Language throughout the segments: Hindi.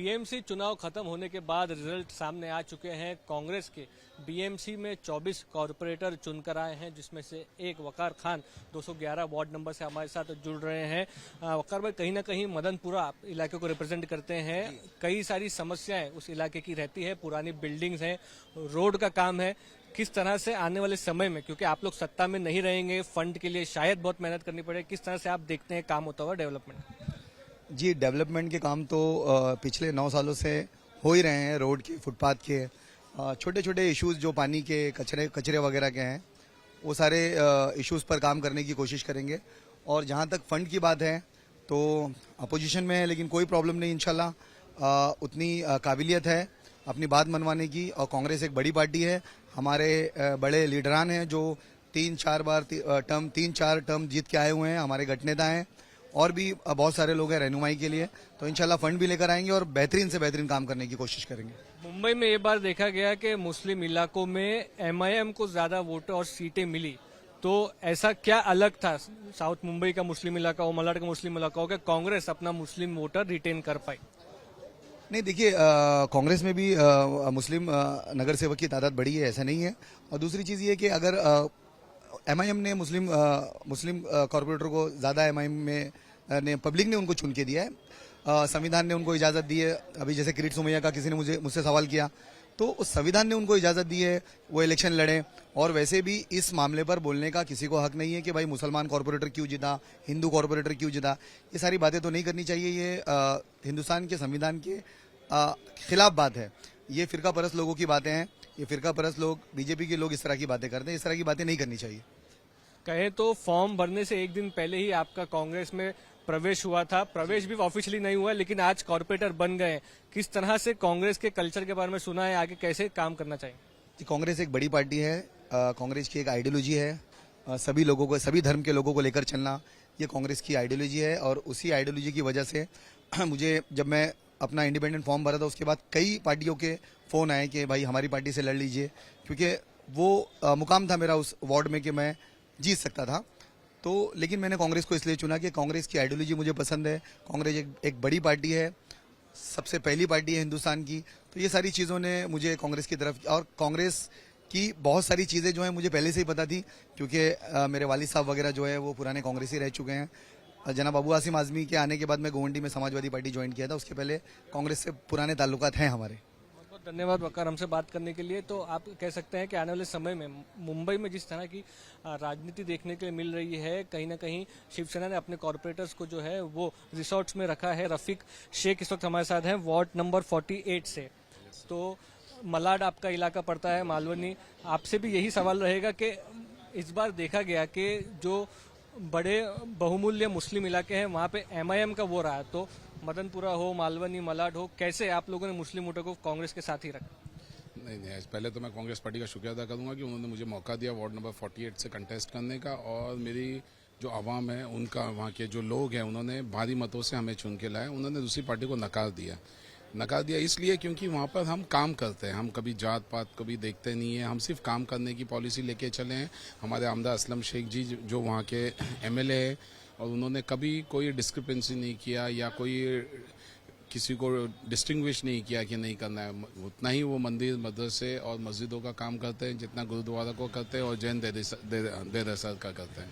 बीएमसी चुनाव खत्म होने के बाद रिजल्ट सामने आ चुके हैं। कांग्रेस के बीएमसी में 24 कॉरपोरेटर चुनकर आए हैं, जिसमें से एक वकार खान 211 वार्ड नंबर से हमारे साथ जुड़ रहे हैं। वकार भाई, कहीं ना कहीं मदनपुरा इलाके को रिप्रेजेंट करते हैं। कई सारी समस्याएं उस इलाके की रहती है, पुरानी बिल्डिंग्स हैं, रोड का काम है। किस तरह से आने वाले समय में, क्योंकि आप लोग सत्ता में नहीं रहेंगे, फंड के लिए शायद बहुत मेहनत करनी पड़े, किस तरह से आप देखते हैं काम होता हुआ डेवलपमेंट? जी, डेवलपमेंट के काम तो पिछले 9 सालों से हो ही रहे हैं। रोड के, फुटपाथ के, छोटे छोटे इश्यूज जो पानी के, कचरे वगैरह के हैं, वो सारे इश्यूज पर काम करने की कोशिश करेंगे। और जहां तक फंड की बात है तो अपोजिशन में है, लेकिन कोई प्रॉब्लम नहीं, इंशाल्लाह उतनी काबिलियत है अपनी बात मनवाने की। और कांग्रेस एक बड़ी पार्टी है, हमारे बड़े लीडरान हैं जो 3-4 टर्म जीत के आए हुए हैं, हमारे गठनेता हैं, और भी बहुत सारे लोग हैं रहनुमाई के लिए। तो इंशाल्लाह फंड भी लेकर आएंगे और बेहतरीन से बेहतरीन काम करने की कोशिश करेंगे। मुंबई में ये बार देखा गया कि मुस्लिम इलाकों में एमआईएम को ज्यादा वोट और सीटें मिली, तो ऐसा क्या अलग था साउथ मुंबई का मुस्लिम इलाका हो, मलाड का मुस्लिम इलाका हो, कि कांग्रेस अपना मुस्लिम वोटर रिटेन कर पाई? नहीं, देखिए, कांग्रेस में भी मुस्लिम नगर सेवक की तादाद बढ़ी है, ऐसा नहीं है। और दूसरी चीज ये कि अगर एमआईएम ने मुस्लिम कॉर्पोरेटर को ज्यादा, एमआईएम में ने पब्लिक ने उनको चुन के दिया है, संविधान ने उनको इजाजत दी है। अभी जैसे किरीट सोमैया का किसी ने मुझसे सवाल किया, तो उस संविधान ने उनको इजाजत दी है वो इलेक्शन लड़े। और वैसे भी इस मामले पर बोलने का किसी को हक नहीं है कि भाई मुसलमान कॉर्पोरेटर क्यों जीता, हिंदू कॉर्पोरेटर क्यों जीता। ये सारी बातें तो नहीं करनी चाहिए। ये हिंदुस्तान के संविधान के खिलाफ बात है। ये फिरका परस्त लोगों की बातें हैं। ये फिरका परस्त लोग, बीजेपी के लोग इस तरह की बातें करते हैं। इस तरह की बातें नहीं करनी चाहिए। कहे तो फॉर्म भरने से एक दिन पहले ही आपका कांग्रेस में प्रवेश हुआ था। प्रवेश भी ऑफिशियली नहीं हुआ, लेकिन आज कॉर्पोरेटर बन गए। किस तरह से कांग्रेस के कल्चर के बारे में सुना है, आगे कैसे काम करना चाहिए? कांग्रेस एक बड़ी पार्टी है। कांग्रेस की एक आइडियोलॉजी है, सभी लोगों को, सभी धर्म के लोगों को लेकर चलना, ये कांग्रेस की आइडियोलॉजी है। और उसी आइडियोलॉजी की वजह से मुझे, जब मैं अपना इंडिपेंडेंट फॉर्म भरा था, उसके बाद कई पार्टियों के फोन आए कि भाई हमारी पार्टी से लड़ लीजिए, क्योंकि वो मुकाम था मेरा उस वार्ड में कि मैं जीत सकता था। तो लेकिन मैंने कांग्रेस को इसलिए चुना कि कांग्रेस की आइडियोलॉजी मुझे पसंद है। कांग्रेस एक बड़ी पार्टी है, सबसे पहली पार्टी है हिंदुस्तान की। तो ये सारी चीज़ों ने मुझे कांग्रेस की तरफ, और कांग्रेस की बहुत सारी चीज़ें जो है मुझे पहले से ही पता थी, क्योंकि मेरे वालिद साहब वगैरह जो है वो पुराने कांग्रेसी रह चुके हैं। जनाब अबू आसिम आजमी के आने के बाद मैं गोवंडी में समाजवादी पार्टी ज्वाइन किया था, उसके पहले कांग्रेस से पुराने ताल्लुकात हैं हमारे। बहुत धन्यवाद वकार, हमसे बात करने के लिए। तो आप कह सकते हैं कि आने वाले समय में मुंबई में जिस तरह की राजनीति देखने के लिए मिल रही है, कहीं ना कहीं शिवसेना ने अपने कॉर्पोरेटर्स को जो है वो रिसोर्ट्स में रखा है। रफीक शेख इस वक्त हमारे साथ हैं, वार्ड नंबर 48 से। तो मलाड आपका इलाका पड़ता है, मालवनी। आपसे भी यही सवाल रहेगा कि इस बार देखा गया कि जो बड़े बहुमूल्य मुस्लिम इलाके हैं वहाँ पे एमआईएम का वो रहा, तो मदनपुरा हो, मालवनी, मलाड हो, कैसे आप लोगों ने मुस्लिम वोटर को कांग्रेस के साथ ही रखा? नहीं, पहले तो मैं कांग्रेस पार्टी का शुक्रिया अदा करूंगा कि उन्होंने मुझे मौका दिया वार्ड नंबर 48 से कंटेस्ट करने का। और मेरी जो आवाम है, उनका, वहाँ के जो लोग हैं, उन्होंने भारी मतों से हमें चुन के लाए। उन्होंने दूसरी पार्टी को नकार दिया इसलिए क्योंकि वहाँ पर हम काम करते हैं, हम कभी जात पात कभी देखते नहीं है, हम सिर्फ काम करने की पॉलिसी लेके चले हैं। हमारे आमदा असलम शेख जी जो वहाँ के एमएलए है, और उन्होंने कभी कोई डिस्क्रिपेंसी नहीं किया या कोई किसी को डिस्टिंग्विश नहीं किया कि नहीं करना है। उतना ही वो मंदिर, मदरसे और मस्जिदों का काम करते हैं जितना गुरुद्वारा को करते हैं और जैन देर का करते हैं।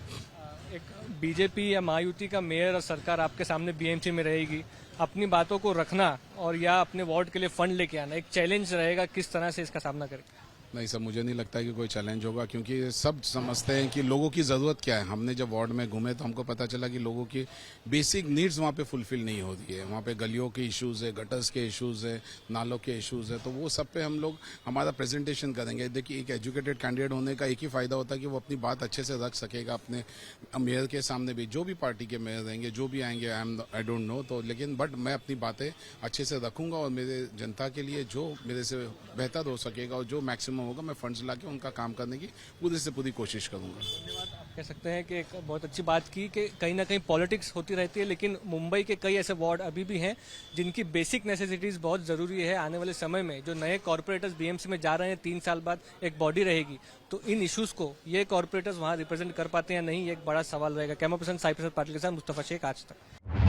एक बीजेपी या महायुति का मेयर और सरकार आपके सामने बीएमसी में रहेगी, अपनी बातों को रखना और या अपने वार्ड के लिए फंड लेके आना एक चैलेंज रहेगा। किस तरह से इसका सामना करें? नहीं सर, मुझे नहीं लगता कि कोई चैलेंज होगा, क्योंकि सब समझते हैं कि लोगों की ज़रूरत क्या है। हमने जब वार्ड में घूमे तो हमको पता चला कि लोगों की बेसिक नीड्स वहाँ पे फुलफिल नहीं हो रही है। वहाँ पे गलियों के इश्यूज़ है, गटर्स के इश्यूज़ है, नालों के इश्यूज़ है। तो वो सब पे हम लोग हमारा प्रेजेंटेशन करेंगे। देखिए, एक एजुकेटेड कैंडिडेट होने का एक ही फ़ायदा होता है कि वो अपनी बात अच्छे से रख सकेगा अपने मेयर के सामने भी। जो भी पार्टी के मेयर रहेंगे, जो भी आएंगे, आई डोंट नो, तो लेकिन बट मैं अपनी बातें अच्छे से रखूँगा और मेरे जनता के लिए जो मेरे से बेहतर हो सकेगा और जो मैक्सिमम होगा, मैं फंड्स ला उनका काम करने की पूरी से पूरी कोशिश करूंगा। धन्यवाद। आप कह सकते हैं कि एक बहुत अच्छी बात की कि कहीं ना कहीं पॉलिटिक्स होती रहती है, लेकिन मुंबई के कई ऐसे वार्ड अभी भी हैं जिनकी बेसिक नेसेसिटीज बहुत जरूरी है। आने वाले समय में जो नए कॉर्पोरेटर्स बीएमसी में जा रहे हैं, 3 साल बाद एक बॉडी रहेगी, तो इन इश्यूज को ये कॉर्पोरेटर्स वहां रिप्रेजेंट कर पाते हैं या नहीं, ये एक बड़ा सवाल रहेगा। कैमरा पर्सन साई प्रसाद पाटिल के साथ मुस्तफा शेख, आज तक।